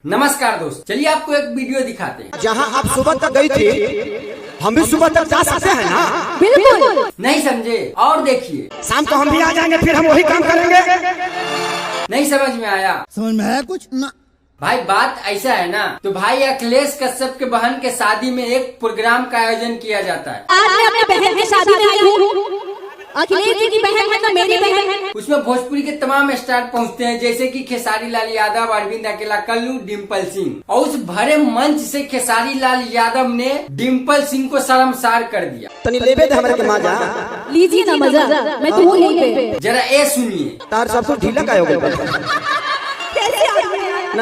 नमस्कार दोस्त, चलिए आपको एक वीडियो दिखाते हैं। जहाँ आप सुबह तक गई थी, हम भी सुबह तक जा सकते हैं ना? बिल्कुल। नहीं समझे? और देखिए, शाम को हम भी आ जाएंगे, फिर हम वही काम करेंगे। नहीं समझ में आया? समझ में आया कुछ ना? भाई बात ऐसा है ना, तो भाई अखिलेश कश्यप के बहन के शादी में एक प्रोग्राम का आयोजन किया जाता है। आज मैं अपने बहन की शादी में आई हूँ। अखिलेश जी की बहन है तो मेरी बहन है। उसमें भोजपुरी के तमाम स्टार पहुंचते हैं, जैसे कि खेसारी लाल यादव, अरविंद अकेला, कल्लू, डिम्पल सिंह। और उस भरे मंच से खेसारी लाल यादव ने डिम्पल सिंह को शर्मसार कर दिया। तनी लेबे दे हमरे के मजा। लीजिए ना मजा, मैं तो हूँ यहीं पे। जरा ये सुनिए। तार सब तो ढीला का हो गया।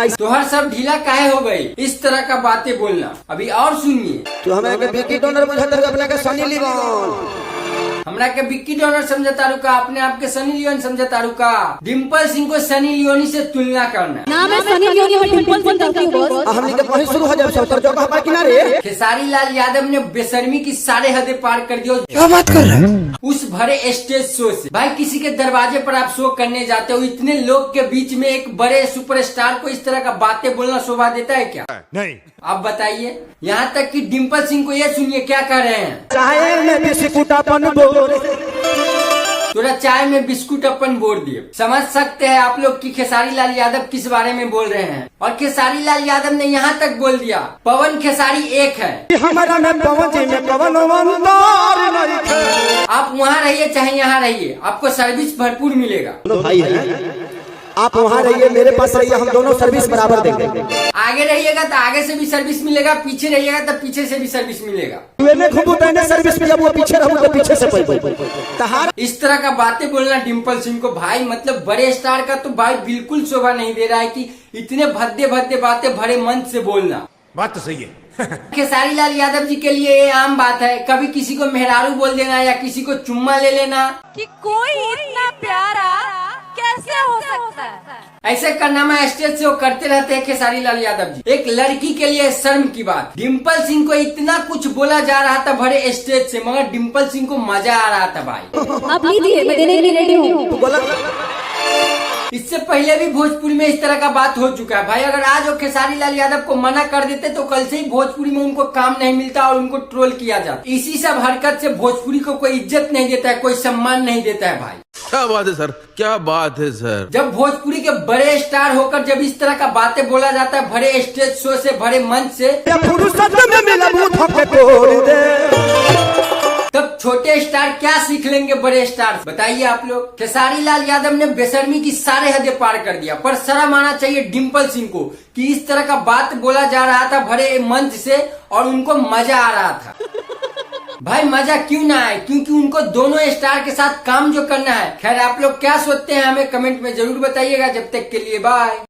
तोहर सब ढीला काहे हो गई? इस तरह का बातें बोलना। अभी और सुनिए। तू हमें के बिकी डोनर बुझत है, अपने के सनी लियोन। हमरा के बिक्की डॉलर समझे तारू का, अपने आप के सनी लियोन समझे तारू का। डिम्पल सिंह को सनी लियोनी से तुलना करना। ना मैं सनी लियोनी और डिम्पल सिंह करती हूँ बॉस। हमने के वही शुरू हो जाए सौतर जो कहा किनारे। खेसारी लाल यादव ने बेशर्मी की सारे हदें पार कर दी। क्या बात कर रहे हैं? उस भरे स्टेज शो से। भाई किसी के दरवाजे पर आप शो करने जाते हो, इतने लोग के बीच में एक बड़े सुपरस्टार को इस तरह का बातें बोलना शोभा देता है क्या? नहीं। आप बताइए। यहाँ तक कि डिम्पल सिंह को ये सुनिए क्या कह रहे हैं। चाहे में बिस्कुट अपन बोल, थोड़ा चाय में बिस्कुट अपन बोल दिए। समझ सकते हैं आप लोग कि खेसारी लाल यादव किस बारे में बोल रहे हैं। और खेसारी लाल यादव ने यहाँ तक बोल दिया, पवन खेसारी एक है। हमारा में पवन जी में पवन वंदार नहीं है। आप वहाँ रहिए चाहे यहाँ रहिए, आपको सर्विस भरपूर मिलेगा। दोनों भाई हैं, आप वहाँ रहिए, मेरे पास रहिए, हम दोनों सर्विस बराबर देंगे। आगे रहिएगा तो आगे से भी सर्विस मिलेगा, पीछे रहिएगा तो पीछे से भी सर्विस मिलेगा। सर्विस में जब वो पीछे रहूँ तो पीछे से तहार। इस तरह का बातें बोलना डिम्पल सिंह को, भाई मतलब बड़े स्टार का तो भाई बिल्कुल शोभा नहीं दे रहा है कि इतने भद्दे भद्दे बातें भरे मंच से बोलना। बात तो सही है। खेसारी लाल यादव जी के लिए ये आम बात है, कभी किसी को मेहरारू बोल देना या किसी को चुम्मा ले लेना। कि कोई इतना प्यारा कैसे हो सकता है? ऐसे कारनामा स्टेज से वो करते रहते हैं खेसारी लाल यादव जी। एक लड़की के लिए शर्म की बात। डिम्पल सिंह को इतना कुछ बोला जा रहा था भरे स्टेज से, मगर डिम्पल सिंह को मजा आ रहा था। भाई आप लीजिए, मैं देने के लिए रेडी हूँ। इससे पहले भी भोजपुरी में इस तरह का बात हो चुका है। भाई अगर आज वो खेसारी लाल यादव को मना कर देते तो कल से ही भोजपुरी में उनको काम नहीं मिलता और उनको ट्रोल किया जाता। इसी सब हरकत से भोजपुरी को कोई इज्जत नहीं देता है, कोई सम्मान नहीं देता है। भाई क्या बात है सर, क्या बात है सर। जब भोजपुरी के बड़े स्टार होकर जब इस तरह का बातें बोला जाता है भरे स्टेज शो से, भरे मंच से, तब छोटे स्टार क्या सीख लेंगे बड़े स्टार? बताइए आप लोग। खेसारी लाल यादव ने बेशर्मी की सारे हदें पार कर दिया, पर शर्म आना चाहिए डिम्पल सिंह को कि इस तरह का बात बोला जा रहा था भरे मंच से और उनको मजा आ रहा था। भाई मजा क्यों ना आए, क्योंकि उनको दोनों स्टार के साथ काम जो करना है। खैर आप लोग क्या सोचते हैं हमें कमेंट में जरूर बताइएगा। जब तक के लिए बाय।